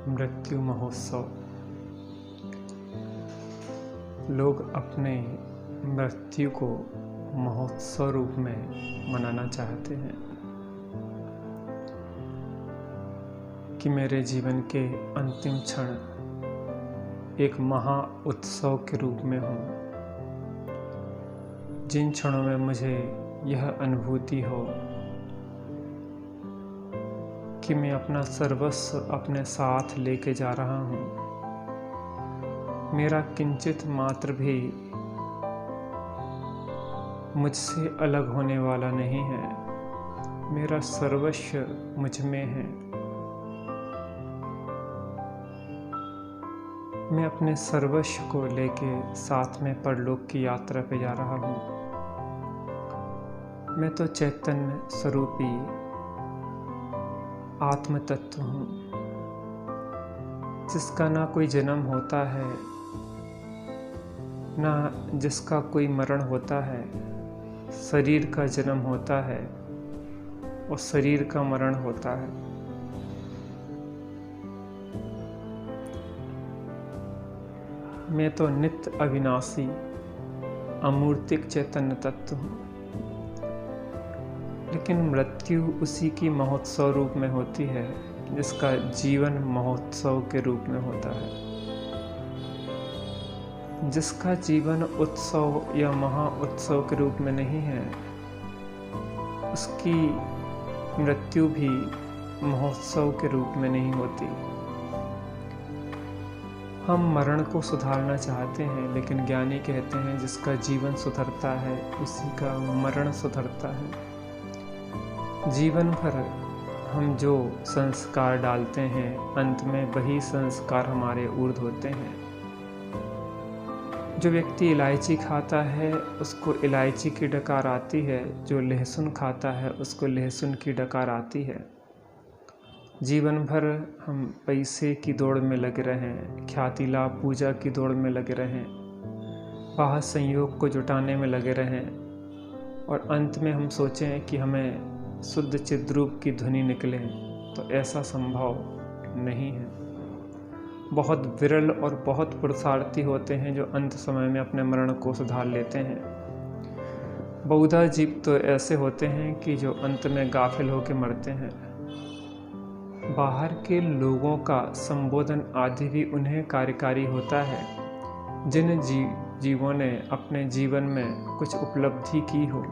मृत्यु महोत्सव। लोग अपने मृत्यु को महोत्सव रूप में मनाना चाहते हैं कि मेरे जीवन के अंतिम क्षण एक महा उत्सव के रूप में हो। जिन क्षणों में मुझे यह अनुभूति हो कि मैं अपना सर्वस्व अपने साथ लेके जा रहा हूँ, मेरा किंचित मात्र भी मुझसे अलग होने वाला नहीं है, मेरा सर्वस्व मुझ में है। मैं अपने सर्वस्व को लेके साथ में परलोक की यात्रा पे जा रहा हूँ। मैं तो चैतन्य स्वरूपी आत्म तत्व हूँ, जिसका ना कोई जन्म होता है, ना जिसका कोई मरण होता है। शरीर का जन्म होता है और शरीर का मरण होता है। मैं तो नित्य अविनाशी अमूर्तिक चैतन्य तत्व हूँ, लेकिन मृत्यु उसी की महोत्सव रूप में होती है जिसका जीवन महोत्सव के रूप में होता है। जिसका जीवन उत्सव या महा उत्सव के रूप में नहीं है, उसकी मृत्यु भी महोत्सव के रूप में नहीं होती। हम मरण को सुधारना चाहते हैं, लेकिन ज्ञानी कहते हैं जिसका जीवन सुधरता है उसी का मरण सुधरता है। जीवन भर हम जो संस्कार डालते हैं, अंत में वही संस्कार हमारे ऊर्ध्व होते हैं। जो व्यक्ति इलायची खाता है उसको इलायची की डकार आती है, जो लहसुन खाता है उसको लहसुन की डकार आती है। जीवन भर हम पैसे की दौड़ में लगे रहें, ख्याति लाभ पूजा की दौड़ में लगे रहें, बाह्य संयोग को जुटाने में लगे रहें और अंत में हम सोचें कि हमें शुद्ध चिद्रूप की ध्वनि निकले, तो ऐसा संभव नहीं है। बहुत विरल और बहुत पुरुषार्थी होते हैं जो अंत समय में अपने मरण को सुधार लेते हैं। बहुधा जीव तो ऐसे होते हैं कि जो अंत में गाफिल होकर मरते हैं। बाहर के लोगों का संबोधन आदि भी उन्हें कार्यकारी होता है जिन जीवों ने अपने जीवन में कुछ उपलब्धि की हो,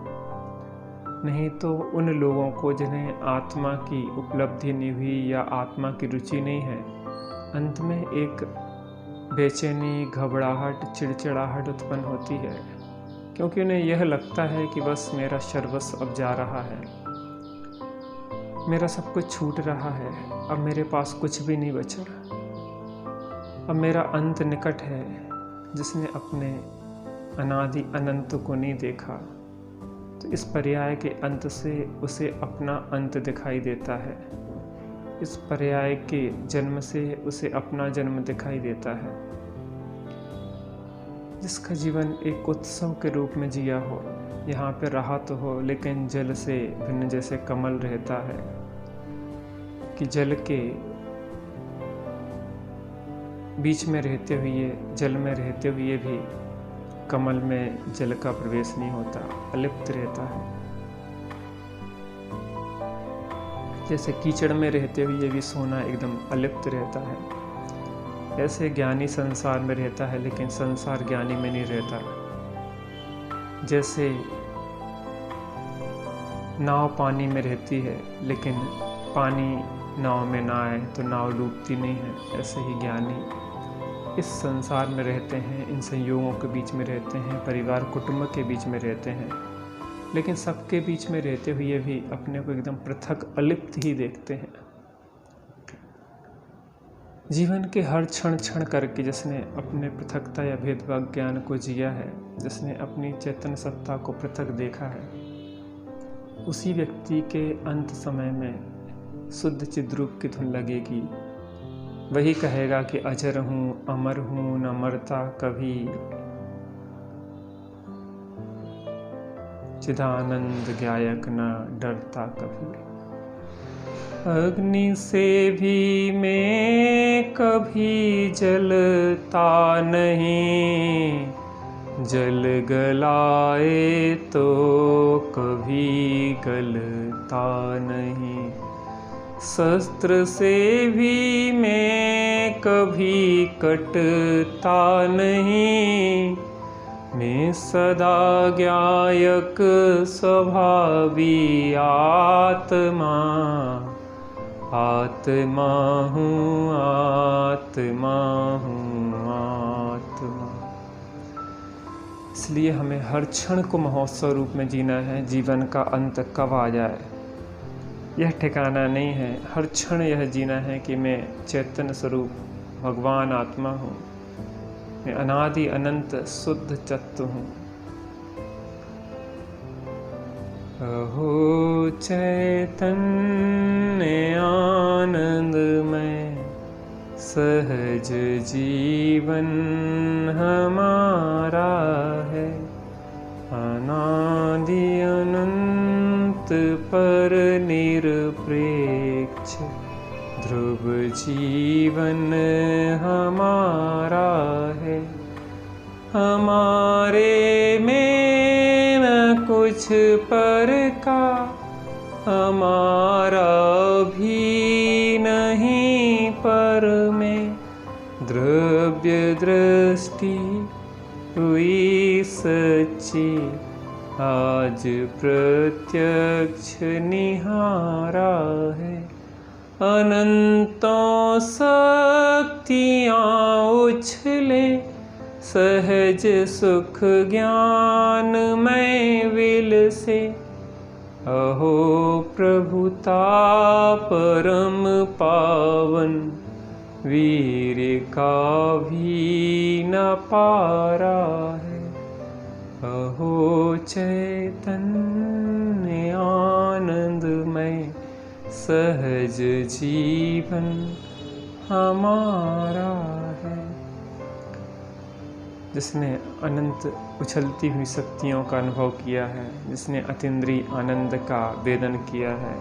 नहीं तो उन लोगों को जिन्हें आत्मा की उपलब्धि नहीं हुई या आत्मा की रुचि नहीं है, अंत में एक बेचैनी, घबराहट, चिड़चिड़ाहट उत्पन्न होती है, क्योंकि उन्हें यह लगता है कि बस मेरा सर्वस्व अब जा रहा है, मेरा सब कुछ छूट रहा है, अब मेरे पास कुछ भी नहीं बचा, अब मेरा अंत निकट है। जिसने अपने अनादि अनंत को नहीं देखा, तो इस पर्याय के अंत से उसे अपना अंत दिखाई देता है। इस पर्याय के जन्म से उसे अपना जन्म दिखाई देता है। जिसका जीवन एक उत्सव के रूप में जिया हो, यहाँ पे रहा तो हो, लेकिन जल से भिन्न जैसे कमल रहता है कि जल के बीच में रहते हुए, जल में रहते हुए भी कमल में जल का प्रवेश नहीं होता, अलिप्त रहता है। जैसे कीचड़ में रहते हुए भी सोना एकदम अलिप्त रहता है, ऐसे ज्ञानी संसार में रहता है लेकिन संसार ज्ञानी में नहीं रहता। जैसे नाव पानी में रहती है लेकिन पानी नाव में ना आए तो नाव डूबती नहीं है, ऐसे ही ज्ञानी इस संसार में रहते हैं, इन संयोगों के बीच में रहते हैं, परिवार कुटुंब के बीच में रहते हैं, लेकिन सबके बीच में रहते हुए भी अपने को एकदम पृथक अलिप्त ही देखते हैं। जीवन के हर क्षण क्षण करके जिसने अपने पृथकता या भेदभाव ज्ञान को जिया है, जिसने अपनी चेतन सत्ता को पृथक देखा है, उसी व्यक्ति के अंत समय में शुद्ध चिद्रूप की धुन लगेगी। वही कहेगा कि अजर हूँ, अमर हूँ, न मरता कभी, चिदानंद गायक न डरता कभी। अग्नि से भी मैं में कभी जलता नहीं, जल गलाए तो कभी गलता नहीं। शस्त्र से भी मैं कभी कटता नहीं, मैं सदा ज्ञायक स्वभावी आत्मा, आत्मा हूँ, आत्मा हूँ, आत्मा। इसलिए हमें हर क्षण को महोत्सव रूप में जीना है। जीवन का अंत कब आ जाए यह ठिकाना नहीं है। हर क्षण यह जीना है कि मैं चैतन्य स्वरूप भगवान आत्मा हूँ, मैं अनादि अनंत शुद्ध तत्व हूँ। अहो चैतन्य आनंदमय, सहज जीवन हमारा है। अनादि अनंत पर निरपेक्ष ध्रुव जीवन हमारा है। हमारे में न कुछ पर का, हमारा भी नहीं पर में। द्रव्य दृष्टि हुई सच्ची, आज प्रत्यक्ष निहारा है। अनंतों शक्तियाँ उछले, सहज सुख ज्ञान में विल से। अहो प्रभुता परम पावन, वीर का भी न पारा है। अहो चैतन्य आनंदमय, सहज जीवन हमारा है। जिसने अनंत उछलती हुई शक्तियों का अनुभव किया है, जिसने अतीन्द्रिय आनंद का वेदन किया है,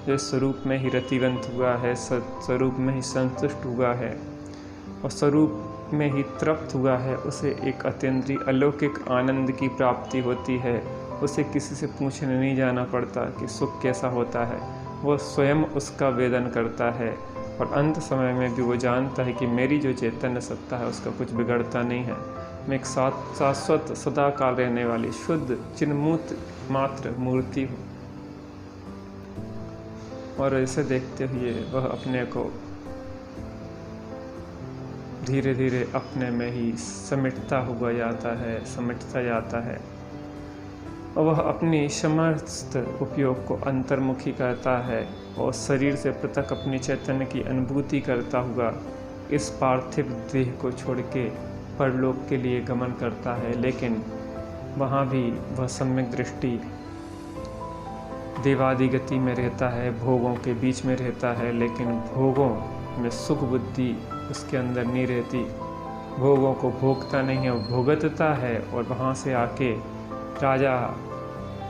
जो स्वरूप में ही रतिवंत हुआ है, स्वरूप में ही संतुष्ट हुआ है और स्वरूप में ही तृप्त हुआ है, उसे एक अतीन्द्रिय अलौकिक आनंद की प्राप्ति होती है। उसे किसी से पूछने नहीं जाना पड़ता कि सुख कैसा होता है, वो स्वयं उसका वेदन करता है और अंत समय में भी वो जानता है कि मेरी जो चैतन्य सत्ता है उसका कुछ बिगड़ता नहीं है। मैं एक शाश्वत सदा काल रहने वाली शुद्ध चिन्मूर्त मात्र मूर्ति हूँ। और इसे देखते हुए वह अपने को धीरे धीरे अपने में ही समेटता हुआ जाता है, समेटता जाता है और वह अपनी समस्त उपयोग को अंतर्मुखी करता है और शरीर से पृथक अपनी चैतन्य की अनुभूति करता हुआ इस पार्थिव देह को छोड़ के परलोक के लिए गमन करता है। लेकिन वहाँ भी वह सम्यक दृष्टि देवादि गति में रहता है, भोगों के बीच में रहता है, लेकिन भोगों में सुख बुद्धि उसके अंदर नहीं रहती। भोगों को भोगता नहीं है, भोगतता है और वहाँ से आके राजा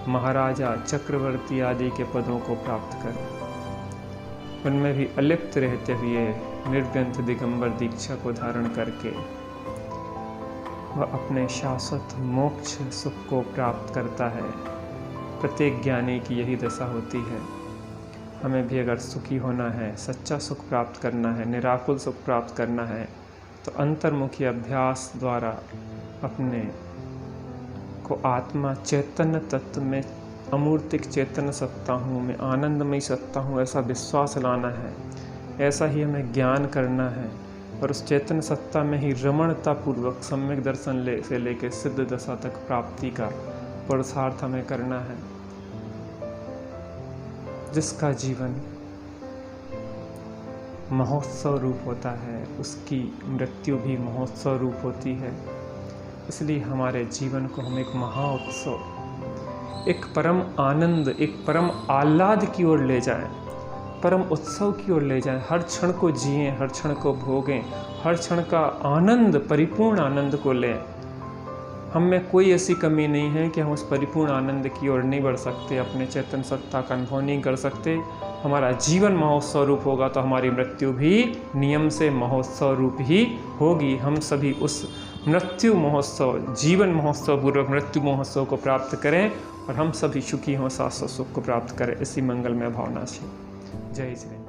महाराजा चक्रवर्ती आदि के पदों को प्राप्त कर उनमें भी अलिप्त रहते हुए निर्ग्रंथ दिगंबर दीक्षा को धारण करके वह अपने शाश्वत मोक्ष सुख को प्राप्त करता है। प्रत्येक ज्ञानी की यही दशा होती है। हमें भी अगर सुखी होना है, सच्चा सुख प्राप्त करना है, निराकुल सुख प्राप्त करना है, तो अंतर्मुखी अभ्यास द्वारा अपने को आत्मा चैतन्य तत्व में अमूर्तिक चैतन्य सत्ता हूँ, मैं आनंदमय सत्ता हूँ, ऐसा विश्वास लाना है। ऐसा ही हमें ज्ञान करना है और उस चैतन्य सत्ता में ही रमणता पूर्वक सम्यक दर्शन से लेकर सिद्ध दशा तक प्राप्ति का पुरुषार्थ हमें करना है। जिसका जीवन महोत्सव रूप होता है, उसकी मृत्यु भी महोत्सव रूप होती है। इसलिए हमारे जीवन को हम एक महाउत्सव, एक परम आनंद, एक परम आह्लाद की ओर ले जाएं, परम उत्सव की ओर ले जाएं। हर क्षण को जिएं, हर क्षण को भोगें, हर क्षण का आनंद, परिपूर्ण आनंद को लें। हम में कोई ऐसी कमी नहीं है कि हम उस परिपूर्ण आनंद की ओर नहीं बढ़ सकते, अपने चेतन सत्ता का अनुभव नहीं कर सकते। हमारा जीवन महोत्सव रूप होगा तो हमारी मृत्यु भी नियम से महोत्सव रूप ही होगी। हम सभी उस मृत्यु महोत्सव, जीवन महोत्सव पूर्वक मृत्यु महोत्सव को प्राप्त करें और हम सभी सुखी हों, शाश्वत सुख को प्राप्त करें। इसी मंगलमय भावना से जय श्री।